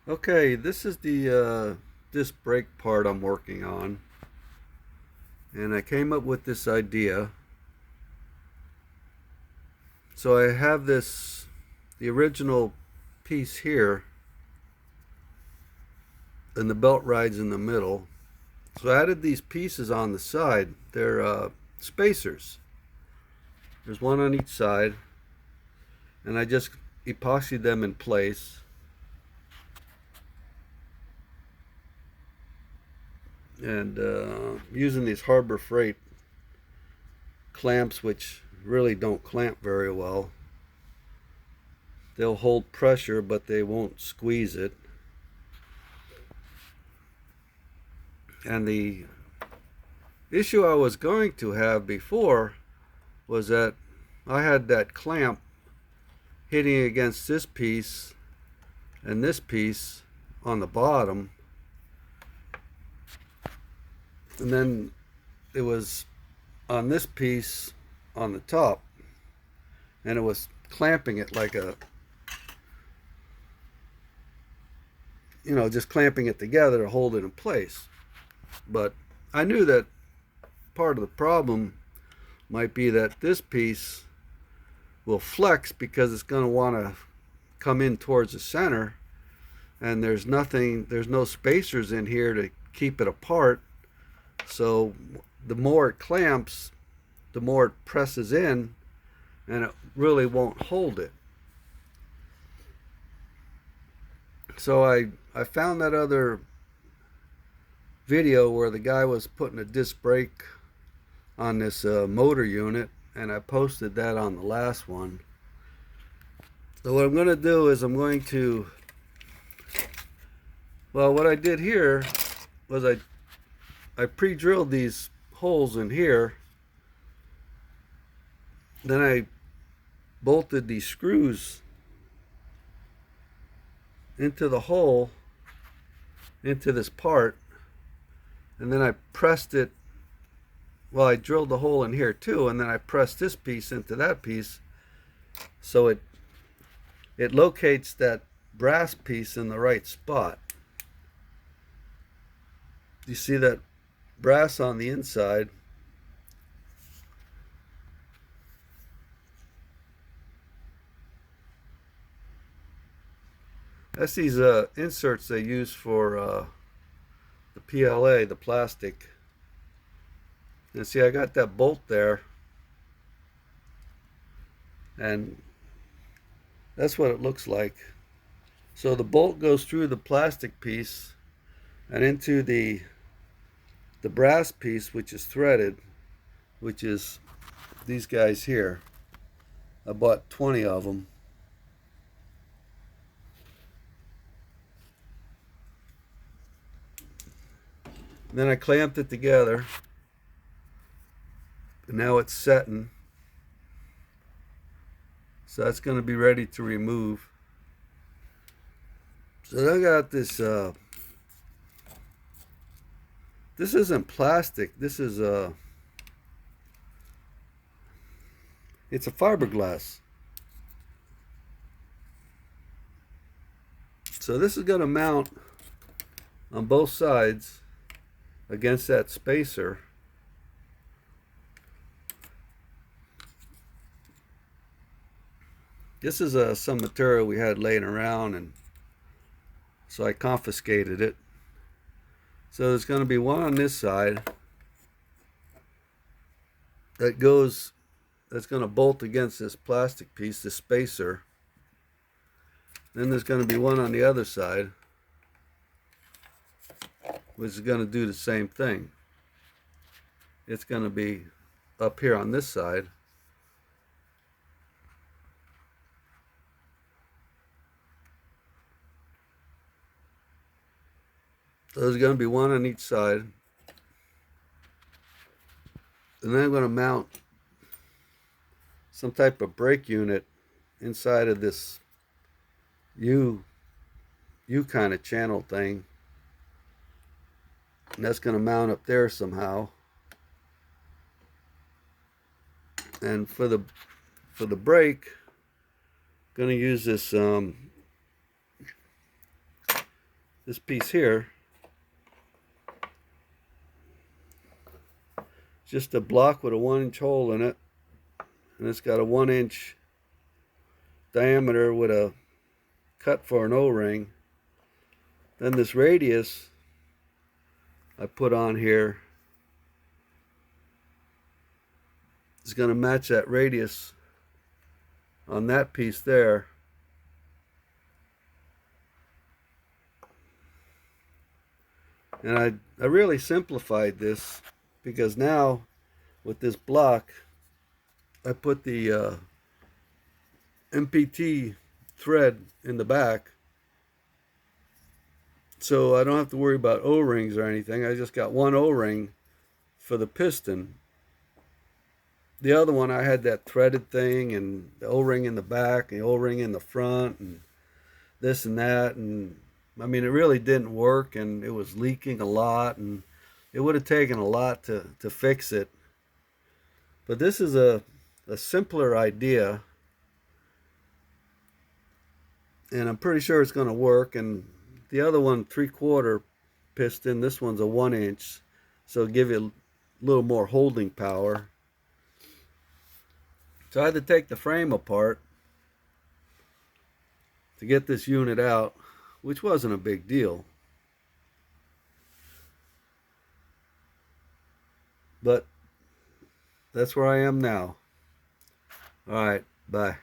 Okay, this is the disc brake part I'm working on, and I came up with this idea. So I have the original piece here, and the belt rides in the middle. So I added these pieces on the side. They're spacers. There's one on each side, and I just epoxied them in place. And using these Harbor Freight clamps, which really don't clamp very well. They'll hold pressure, but they won't squeeze it. And the issue I was going to have before was that I had that clamp hitting against this piece and this piece on the bottom, and then it was on this piece on the top, and it was clamping it like just clamping it together to hold it in place. But I knew that part of the problem might be that this piece will flex because it's going to want to come in towards the center, and there's no spacers in here to keep it apart. So the more it clamps, the more it presses in, and it really won't hold it. So I found that other video where the guy was putting a disc brake on this motor unit, and I posted that on the last one. So what I'm going to do is what I did here was I pre-drilled these holes in here. Then I bolted these screws into the hole, into this part, and then I pressed it. Well, I drilled the hole in here too, and then I pressed this piece into that piece, so it locates that brass piece in the right spot. You see that brass on the inside? That's these inserts they use for the PLA, the plastic. And see, I got that bolt there, and that's what it looks like. So the bolt goes through the plastic piece and into the brass piece, which is threaded, which is these guys here. I bought 20 of them. And then I clamped it together, and now it's setting. So that's going to be ready to remove. So I got this. This isn't plastic. This is it's a fiberglass. So this is going to mount on both sides against that spacer. This is some material we had laying around, and so I confiscated it. So there's going to be one on this side that's going to bolt against this plastic piece, this spacer. Then there's going to be one on the other side, which is going to do the same thing. It's going to be up here on this side. So there's going to be one on each side. And then I'm going to mount some type of brake unit inside of this U kind of channel thing. And that's going to mount up there somehow. And for the brake, I'm going to use this this piece here, just a block with a 1-inch hole in it, and it's got a 1-inch diameter with a cut for an O-ring. Then this radius I put on here is going to match that radius on that piece there. And I really simplified this, because now with this block I put the MPT thread in the back, so I don't have to worry about O-rings or anything. I just got one O-ring for the piston. The other one, I had that threaded thing and the O-ring in the back and the O-ring in the front and this and that, and I mean, it really didn't work, and it was leaking a lot, and it would have taken a lot to fix it. But this is a simpler idea, and I'm pretty sure it's going to work. And the other one, 3/4 piston, this one's a 1-inch, so it'll give you a little more holding power. So I had to take the frame apart to get this unit out, which wasn't a big deal. But that's where I am now. All right, bye.